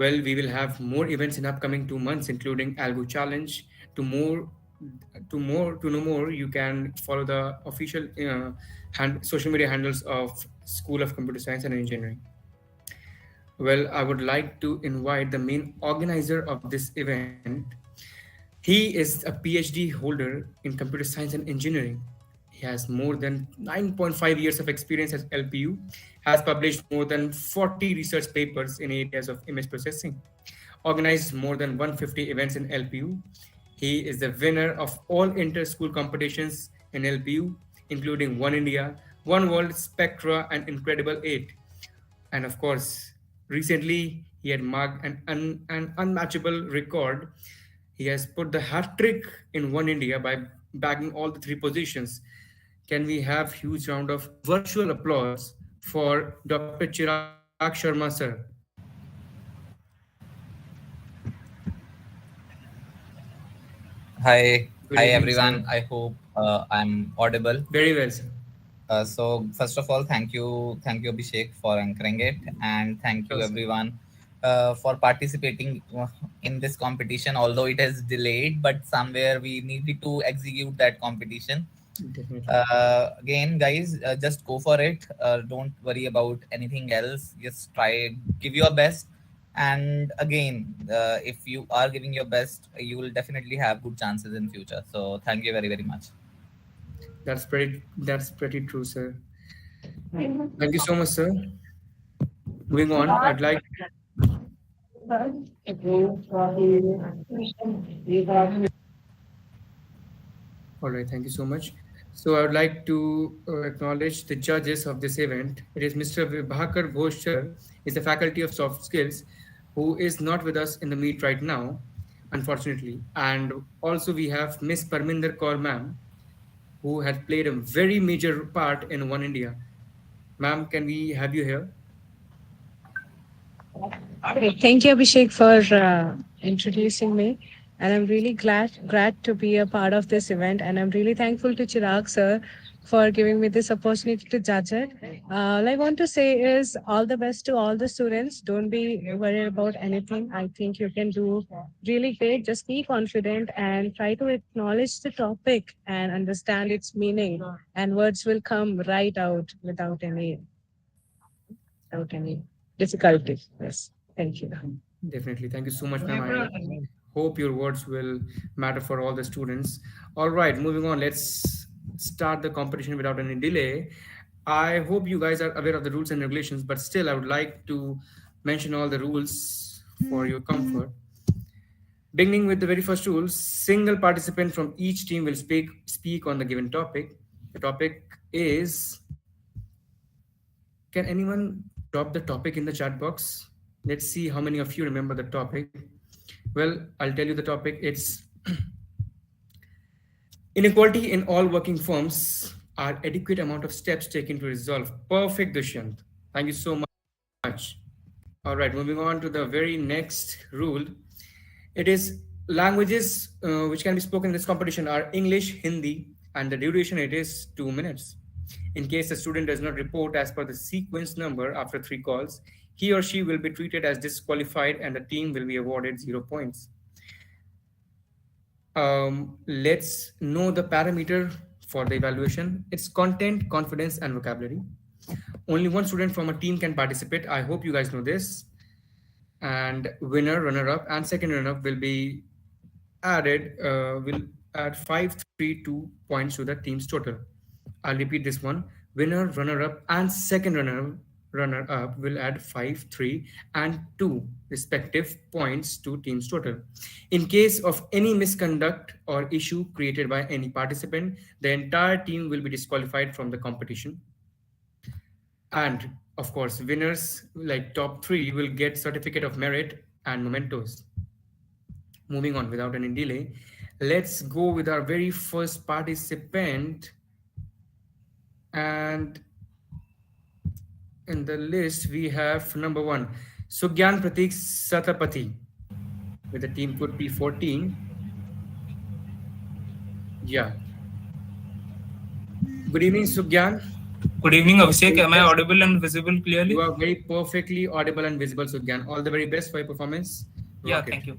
Well, we will have more events in upcoming 2 months, including Algo Challenge. To more, to know more, you can follow the official social media handles of School of Computer Science and Engineering. Well, I would like to invite the main organizer of this event. He is a PhD holder in computer science and engineering. He has more than 9.5 years of experience at LPU, has published more than 40 research papers in areas of image processing, organized more than 150 events in LPU. He is the winner of all inter-school competitions in LPU, including One India, One World, Spectra, and Incredible 8. And of course, recently he had marked an unmatchable record. He has put the hat trick in One India by bagging all the three positions. Can we have huge round of virtual applause for Dr. Chirag Sharma, sir? Hi, Good hi evening, sir. everyone. I hope I'm audible. Very well, sir. So first of all, thank you Abhishek for anchoring it, and thank Sure, you sir. everyone for participating in this competition. Although it has delayed, but somewhere we needed to execute that competition. Definitely. Again, guys, just go for it. Don't worry about anything else. Just try, give your best. And again, if you are giving your best, you will definitely have good chances in future. So thank you very, very much. That's pretty true, sir. Thank you so much, sir. Moving on, I'd like All right, thank you so much. So I would like to acknowledge the judges of this event. It is Mr. Vibhakar Ghosh sir, is the Faculty of Soft Skills, who is not with us in the meet right now, unfortunately. And also we have Miss Parminder Kaur ma'am, who had played a very major part in One India. Ma'am, can we have you here? Great. Thank you, Abhishek, for introducing me. And I'm really glad to be a part of this event. And I'm really thankful to Chirag sir for giving me this opportunity to judge it. All I want to say is all the best to all the students. Don't be worried about anything. I think you can do really great. Just be confident and try to acknowledge the topic and understand its meaning. And words will come right out without any difficulty. Yes. Thank you. Definitely. Thank you so much, ma'am. I hope your words will matter for all the students. All right, moving on. Let's start the competition without any delay. I hope you guys are aware of the rules and regulations, but still, I would like to mention all the rules for your comfort. Beginning with the very first rule, single participant from each team will speak on the given topic. The topic is, can anyone drop the topic in the chat box? Let's see how many of you remember the topic. Well, I'll tell you the topic. It's inequality in all working firms are adequate amount of steps taken to resolve. Perfect, Dushyant. Thank you so much. All right, moving on to the very next rule. It is languages which can be spoken in this competition are English, Hindi, and the duration it is 2 minutes. In case the student does not report as per the sequence number after 3 calls, he or she will be treated as disqualified and the team will be awarded 0 points. Let's know the parameter for the evaluation. It's content, confidence, and vocabulary. Only one student from a team can participate. I hope you guys know this. And winner, runner-up, and second runner-up will add 532 points to the team's total. I'll repeat this one. Winner, runner-up, and second runner-up will add 5, 3, and 2 respective points to team's total. In case of any misconduct or issue created by any participant, the entire team will be disqualified from the competition. And of course, winners like top three will get certificate of merit and mementos. Moving on without any delay, let's go with our very first participant. And in the list, we have number one, Sugyan Pratik Satapathy with the team code P14. Yeah. Good evening, Sugyan. Good evening, Abhishek. Am I Yes, audible and visible you clearly? are very perfectly audible and visible, Sugyan. All the very best for your performance. Yeah, Rock it. thank you.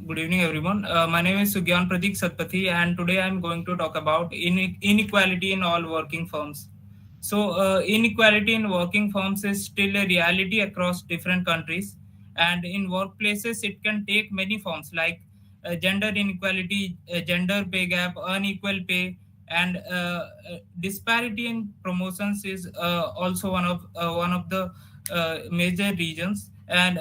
Good evening, everyone. My name is Sugyan Pratik Satpathy, and today I'm going to talk about inequality in all working firms. So, inequality in working firms is still a reality across different countries, and in workplaces, it can take many forms like gender inequality, gender pay gap, unequal pay, and disparity in promotions is also one of the major reasons. And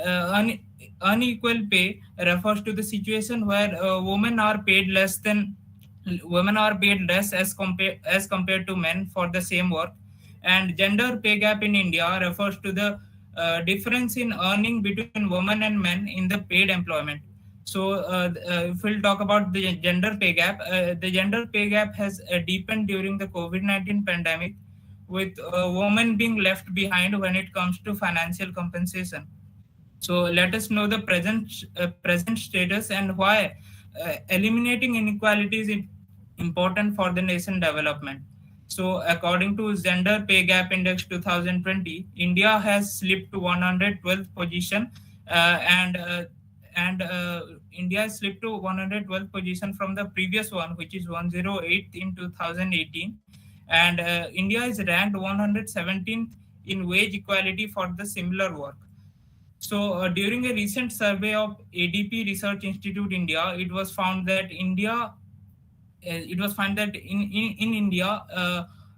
unequal pay refers to the situation where women are paid less as compared to men for the same work. And gender pay gap in India refers to the difference in earning between women and men in the paid employment. So if we'll talk about the gender pay gap, the gender pay gap has deepened during the COVID-19 pandemic, with women being left behind when it comes to financial compensation. So let us know the present status and why eliminating inequality is important for the nation development. So according to Gender Pay Gap Index 2020, India has slipped to 112th position, and India has slipped to 112th position from the previous one, which is 108 in 2018, and India is ranked 117th in wage equality for the similar work. So, during a recent survey of ADP Research Institute India, it was found that in India,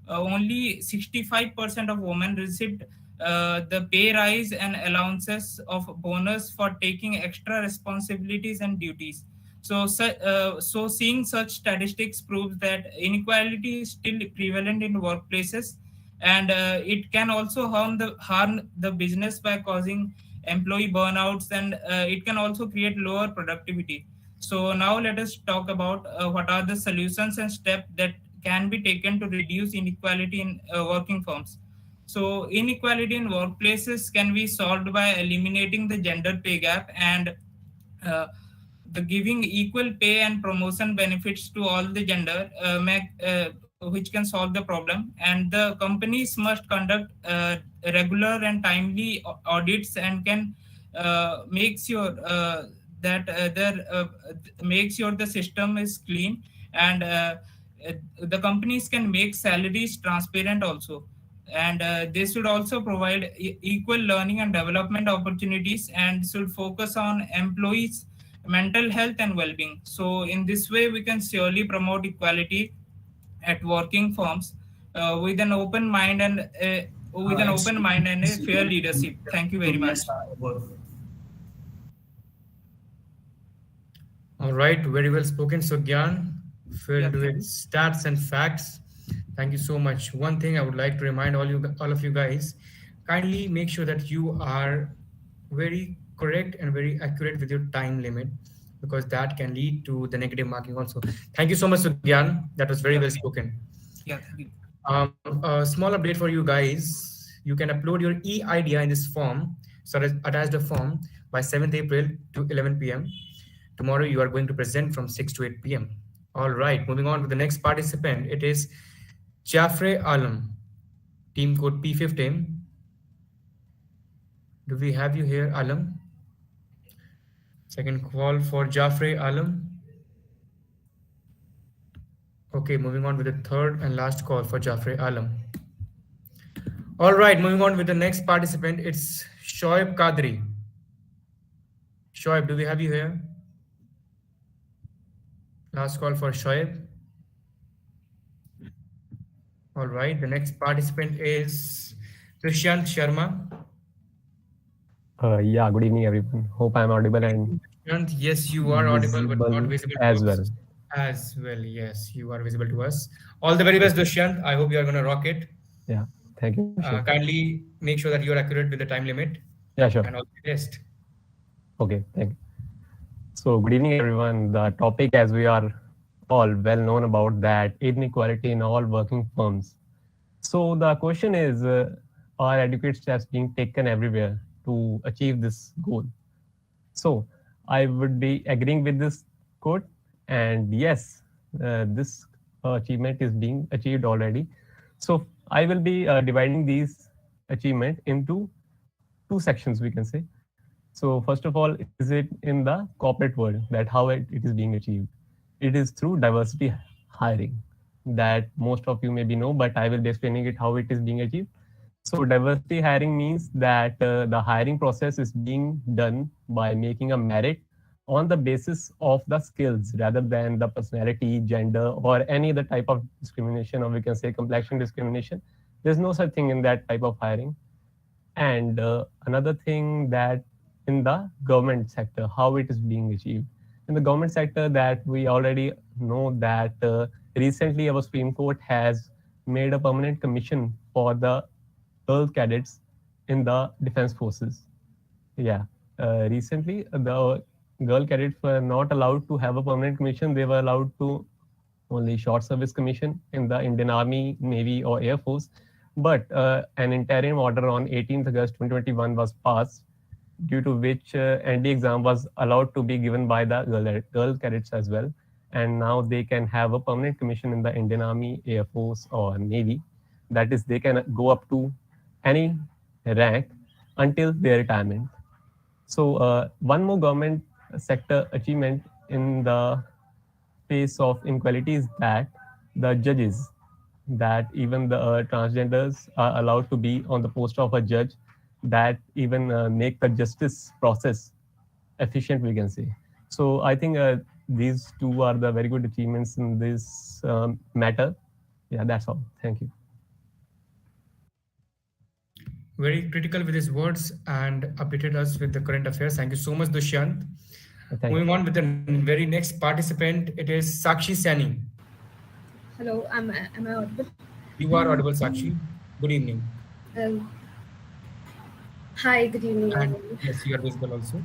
only 65% of women received the pay rise and allowances of bonus for taking extra responsibilities and duties. So seeing such statistics proves that inequality is still prevalent in workplaces, and it can also harm the business by causing employee burnouts, and it can also create lower productivity. So now let us talk about what are the solutions and steps that can be taken to reduce inequality in working firms. So inequality in workplaces can be solved by eliminating the gender pay gap and uh, the giving equal pay and promotion benefits to all the gender, which can solve the problem. And the companies must conduct regular and timely audits and can make sure that make sure the system is clean. And the companies can make salaries transparent also. And they should also provide equal learning and development opportunities, and should focus on employees mental health and well-being. So in this way we can surely promote equality at working firms with an open mind and a fair leadership. Thank you very much. All right, very well spoken, Sugyan, Yeah, filled thank with you. stats and facts. Thank you so much. One thing I would like to remind all of you guys, kindly make sure that you are very correct and very accurate with your time limit, because that can lead to the negative marking also. Thank you so much, Sugyan. That was very well Yeah, spoken. yeah, thank you. A small update for you guys. You can upload your e-idea in this form, so attach the form by 7th April to 11 p.m. Tomorrow you are going to present from 6 to 8 p.m. All right, moving on to the next participant. It is Jafre Alam, team code P15. Do we have you here, Alam? Second call for Jafre Alam. Okay, moving on with the third and last call for Jafre Alam. All right, moving on with the next participant. It's Shoaib Kadri. Shoaib, do we have you here? Last call for Shoaib. All right, the next participant is Dushyant Sharma. Yeah, good evening, everyone. Hope I'm audible and Dushyant, yes, you are audible but not visible visible to as us. well. As well, yes, you are visible to us. All the very best, Dushyant. I hope you are going to rock it. Yeah, thank you, Abhishek. Kindly make sure that you are accurate with the time limit Yeah, sure. and all the best. Okay, thank you. So, good evening, everyone. The topic, as we are all well known about, that inequality in all working firms. So, the question is, are adequate steps being taken everywhere to achieve this goal? So, I would be agreeing with this quote, and yes, this achievement is being achieved already. So I will be dividing these achievement into two sections, we can say. So first of all, is it in the corporate world that how it is being achieved? It is through diversity hiring that most of you maybe know, but I will be explaining it how it is being achieved. So diversity hiring means that the hiring process is being done by making a merit on the basis of the skills rather than the personality, gender, or any other type of discrimination, or we can say complexion discrimination. There's no such thing in that type of hiring. And another thing that in the government sector, how it is being achieved. In the government sector, that we already know that recently our Supreme Court has made a permanent commission for the girl cadets in the defense forces. Yeah, recently the girl cadets were not allowed to have a permanent commission. They were allowed to only short service commission in the Indian Army, Navy, or Air Force. But an interim order on 18th August 2021 was passed, due to which ND exam was allowed to be given by the girl cadets as well. And now they can have a permanent commission in the Indian Army, Air Force, or Navy. That is, they can go up to any rank until their retirement. So one more government sector achievement in the face of inequality is that the judges, that even the transgenders are allowed to be on the post of a judge, that even make the justice process efficient, we can say. So I think these two are the very good achievements in this matter. Yeah, that's all. Thank you. Very critical with his words and updated us with the current affairs. Thank you so much, Dushyant. Thank Moving you. on with the very next participant, it is Sakshi Sani. Hello, am I audible? You are audible, Sakshi. Good evening. Um, Hi, good evening, And everyone. yes, you are visible also.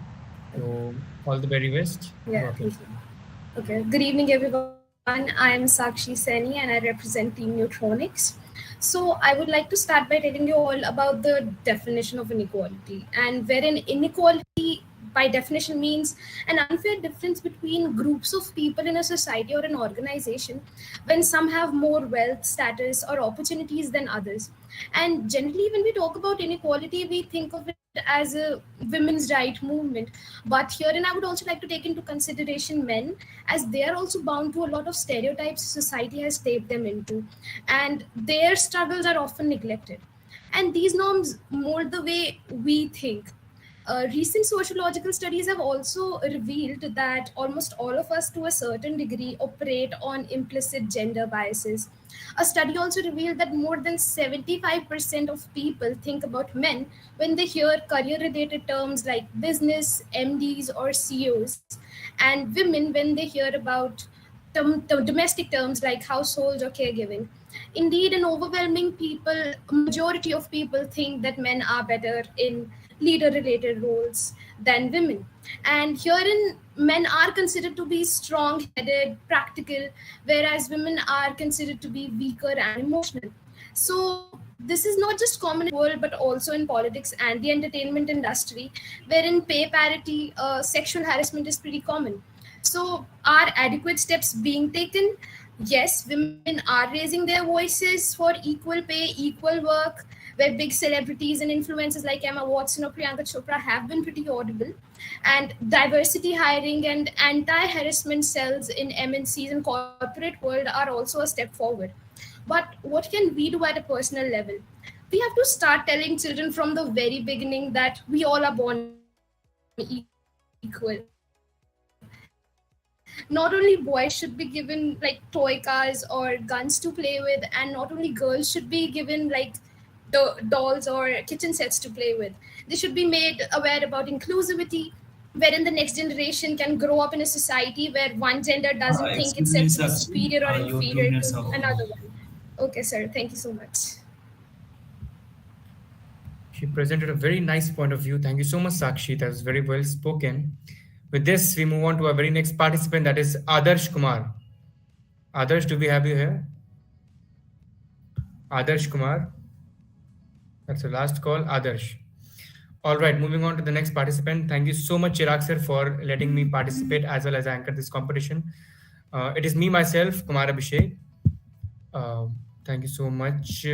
So all the very best. Yeah, Okay. thank you. Okay, good evening, everyone. I am Sakshi Seni and I represent Team Neutronics. So I would like to start by telling you all about the definition of inequality, and wherein inequality by definition means an unfair difference between groups of people in a society or an organization when some have more wealth, status, or opportunities than others. And generally, when we talk about inequality, we think of it as a women's right movement. But herein, I would also like to take into consideration men, as they are also bound to a lot of stereotypes society has taped them into, and their struggles are often neglected. And these norms mold the way we think. Recent sociological studies have also revealed that almost all of us, to a certain degree, operate on implicit gender biases. A study also revealed that more than 75% of people think about men when they hear career related terms like business, MDs, or CEOs, and women when they hear about domestic terms like households or caregiving. Indeed, an overwhelming majority of people think that men are better in leader related roles than women. And herein, men are considered to be strong headed, practical, whereas women are considered to be weaker and emotional. So, this is not just common in the world, but also in politics and the entertainment industry, wherein pay parity, sexual harassment is pretty common. So, are adequate steps being taken? Yes, women are raising their voices for equal pay, equal work, where big celebrities and influencers like Emma Watson or Priyanka Chopra have been pretty audible. And diversity hiring and anti-harassment cells in MNCs and corporate world are also a step forward. But what can we do at a personal level? We have to start telling children from the very beginning that we all are born equal. Not only boys should be given like toy cars or guns to play with, and not only girls should be given like dolls or kitchen sets to play with. They should be made aware about inclusivity, wherein the next generation can grow up in a society where one gender doesn't think itself to be superior or Excuse me, inferior Sakshi. to Your another 2 minutes one. are over. Okay, sir. Thank you so much. She presented a very nice point of view. Thank you so much, Sakshi. That was very well spoken. With this, we move on to our very next participant, that is Adarsh Kumar. Adarsh, do we have you here? Adarsh Kumar. That's the last call, Adarsh. All right, moving on to the next participant. Thank you so much, Chirag sir, for letting me participate as well as anchor this competition. It is me, myself, Kumar Abhishek. Uh, Thank you so much.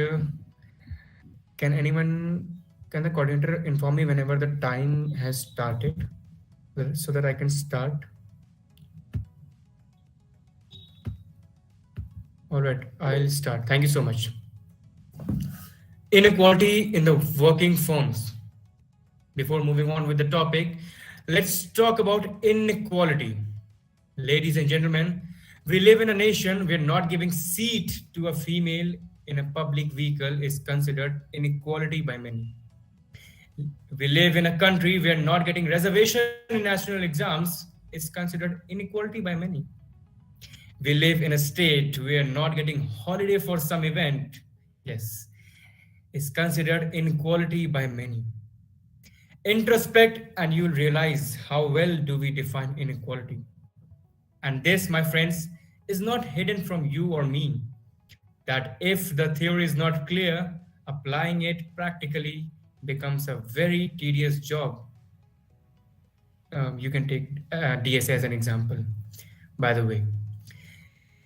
Can anyone, can the coordinator inform me whenever the time has started so that I can start? All right, I'll start. Thank you so much. Inequality in the working firms. Before moving on with the topic, let's talk about inequality. Ladies and gentlemen, we live in a nation where not giving seat to a female in a public vehicle is considered inequality by many. We live in a country where not getting reservation in national exams is considered inequality by many. We live in a state where not getting holiday for some event, yes, is considered inequality by many. Introspect and you'll realize how well do we define inequality. And this, my friends, is not hidden from you or me. That if the theory is not clear, applying it practically becomes a very tedious job. You can take DSA as an example, by the way.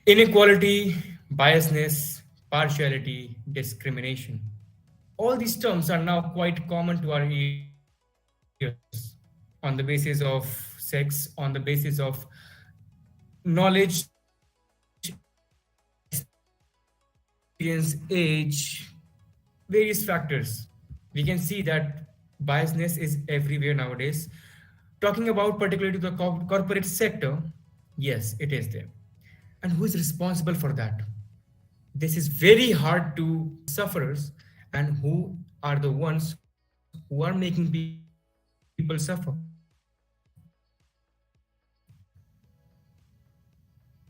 Inequality, biasness, partiality, discrimination. All these terms are now quite common to our ears on the basis of sex, on the basis of knowledge, experience, age, various factors. We can see that biasness is everywhere nowadays. Talking about particularly to the corporate sector, yes, it is there. And who is responsible for that? This is very hard to sufferers, and who are the ones who are making people suffer.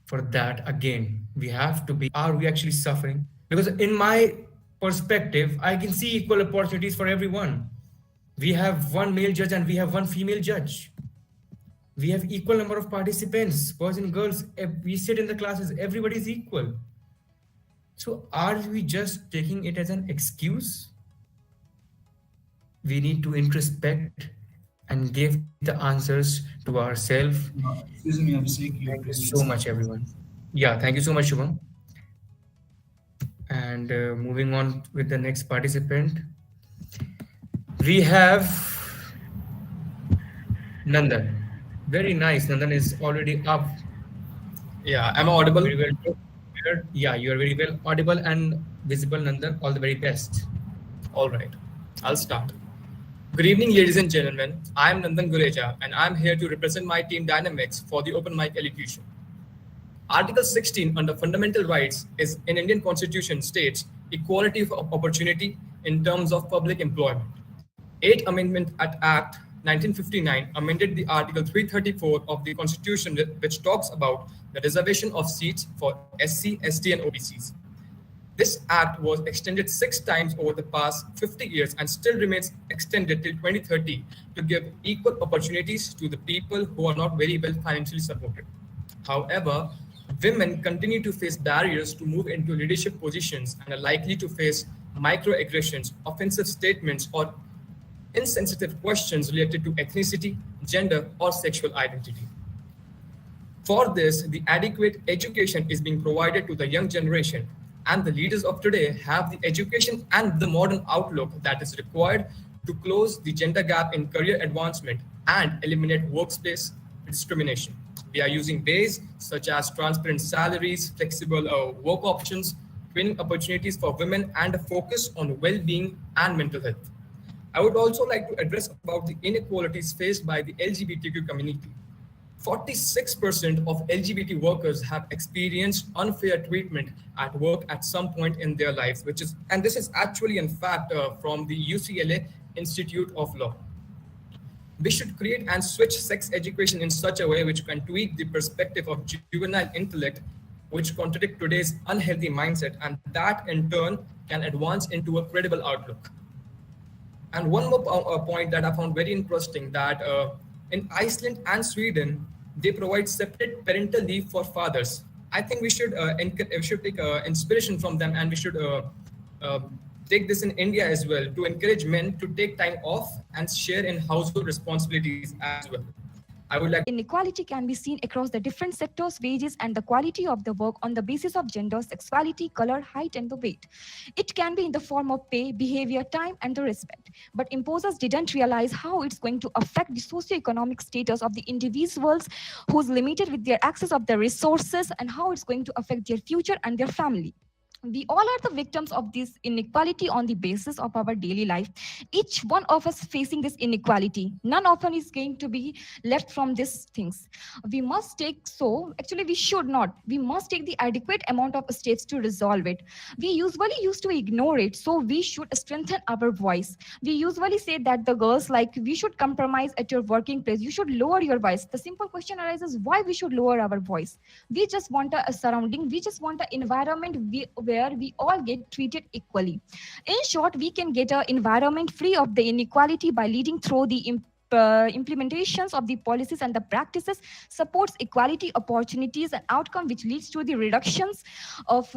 For that, again, we have to be, are we actually suffering? Because in my perspective, I can see equal opportunities for everyone. We have one male judge and we have one female judge. We have equal number of participants, boys and girls. We sit in the classes, everybody is equal. So are we just taking it as an excuse? We need to introspect and give the answers to ourselves. Excuse me, Abhishek. Thank you so much, everyone. Yeah, thank you so much, Shubham. And moving on with the next participant, we have Nandan. Very nice. Nandan is already up. Yeah, am I audible? Very well. Yeah, you are very well audible and visible, Nandan. All the very best. All right, I'll start. Good evening, ladies and gentlemen. I am Nandan Gureja, and I'm here to represent my team Dynamics for the open mic elocution. Article 16 under fundamental rights is in Indian Constitution states equality of opportunity in terms of public employment. 8th Amendment at Act 1959 amended the Article 334 of the Constitution, which talks about the reservation of seats for SC, ST, and OBCs. This act was extended 6 times over the past 50 years and still remains extended till 2030 to give equal opportunities to the people who are not very well financially supported. However, women continue to face barriers to move into leadership positions and are likely to face microaggressions, offensive statements, or insensitive questions related to ethnicity, gender, or sexual identity. For this, the adequate education is being provided to the young generation, and the leaders of today have the education and the modern outlook that is required to close the gender gap in career advancement and eliminate workplace discrimination. We are using ways such as transparent salaries, flexible work options, training opportunities for women, and a focus on well-being and mental health. I would also like to address about the inequalities faced by the LGBTQ community. 46% of LGBT workers have experienced unfair treatment at work at some point in their lives, and this is actually in fact from the UCLA Institute of Law. We should create and switch sex education in such a way which can tweak the perspective of juvenile intellect, which contradict today's unhealthy mindset, and that in turn can advance into a credible outlook. And one more point that I found very interesting, that in Iceland and Sweden, they provide separate parental leave for fathers. I think we should take inspiration from them, and we should take this in India as well to encourage men to take time off and share in household responsibilities as well. I would like Inequality can be seen across the different sectors, wages, and the quality of the work on the basis of gender, sexuality, color, height, and the weight. It can be in the form of pay, behavior, time, and the respect. But imposers didn't realize how it's going to affect the socioeconomic status of the individuals who's limited with their access of the resources and how it's going to affect their future and their family. We all are the victims of this inequality on the basis of our daily life. Each one of us facing this inequality. None of us is going to be left from these things. We must take, so actually we should not. We must take the adequate amount of steps to resolve it. We usually used to ignore it, so we should strengthen our voice. We usually say that the girls, like, we should compromise at your working place. You should lower your voice. The simple question arises, why we should lower our voice? We just want a surrounding, we just want an environment where we all get treated equally. In short, we can get an environment free of the inequality by leading through the implementations of the policies and the practices supports equality opportunities and outcome, which leads to the reductions of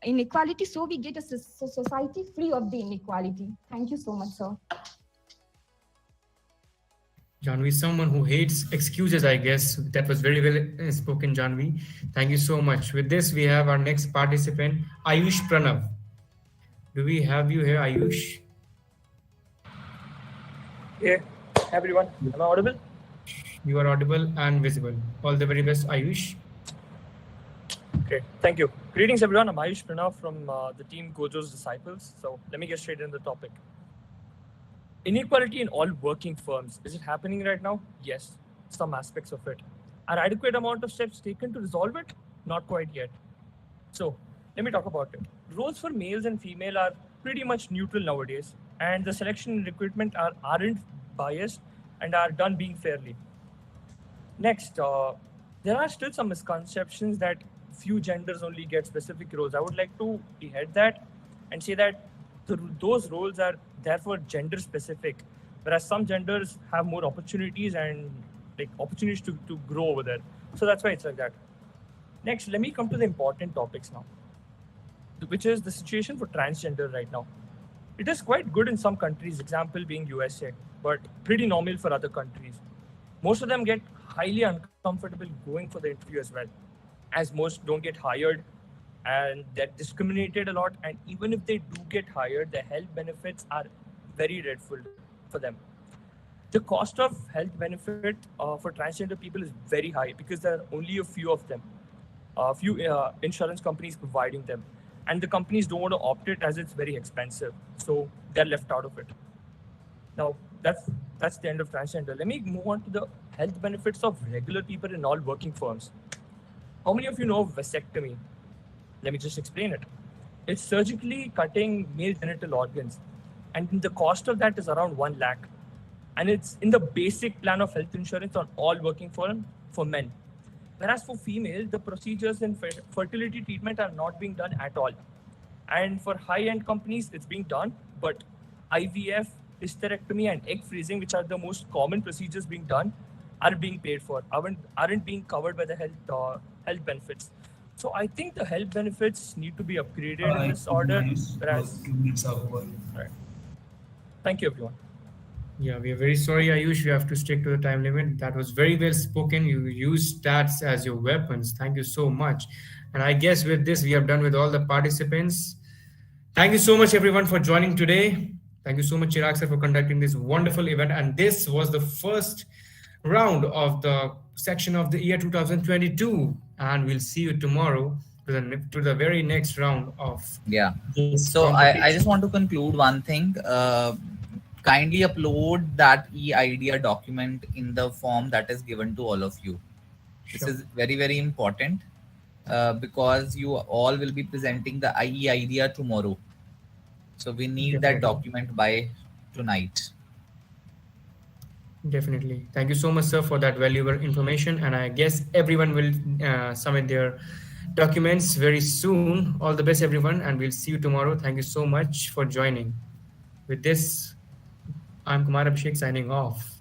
inequality, so we get a society free of the inequality. Thank you so much, sir. Janvi, someone who hates excuses, I guess. That was very well spoken, Janvi. Thank you so much. With this, we have our next participant, Ayush Pranav. Do we have you here, Ayush? Yeah, everyone. Am I audible? You are audible and visible. All the very best, Ayush. Okay, thank you. Greetings, everyone. I'm Ayush Pranav from the team Gojo's Disciples. So let me get straight into the topic. Inequality in all working firms. Is it happening right now? Yes, some aspects of it. Are adequate amount of steps taken to resolve it? Not quite yet. So let me talk about it. Roles for males and female are pretty much neutral nowadays, and the selection and recruitment aren't biased and are done being fairly. Next, there are still some misconceptions that few genders only get specific roles. I would like to behead that and say that those roles are therefore gender specific, whereas some genders have more opportunities and opportunities to grow over there. So that's why it's like that. Next, let me come to the important topics now, which is the situation for transgender right now. It is quite good in some countries, example being USA, but pretty normal for other countries. Most of them get highly uncomfortable going for the interview as well, as most don't get hired and they're discriminated a lot. And even if they do get hired, the health benefits are very dreadful for them. The cost of health benefit for transgender people is very high because there are only a few of them, a few insurance companies providing them. And the companies don't want to opt it as it's very expensive. So they're left out of it. Now, that's the end of transgender. Let me move on to the health benefits of regular people in all working firms. How many of you know of vasectomy? Let me just explain it. It's surgically cutting male genital organs. And the cost of that is around 1 lakh. And it's in the basic plan of health insurance on all working firms for men. Whereas for female, the procedures in fertility treatment are not being done at all. And for high-end companies, it's being done, but IVF, hysterectomy, and egg freezing, which are the most common procedures being done, are being paid for, aren't being covered by the health benefits. So I think the health benefits need to be upgraded in this order. Whereas, 2 minutes are over. Right. Thank you, everyone. Yeah, we are very sorry, Ayush. You have to stick to the time limit. That was very well spoken. You use stats as your weapons. Thank you so much. And I guess with this, we are done with all the participants. Thank you so much, everyone, for joining today. Thank you so much, Chirag sir, for conducting this wonderful event. And this was the first round of the section of the year 2022. And we'll see you tomorrow to the very next round of So I just want to conclude one thing. Kindly upload that e-idea document in the form that is given to all of you. This is very, very important because you all will be presenting the e-idea tomorrow. So we need that document by tonight. Definitely. Thank you so much, sir, for that valuable information. And I guess everyone will submit their documents very soon. All the best, everyone. And we'll see you tomorrow. Thank you so much for joining. With this, I'm Kumar Abhishek signing off.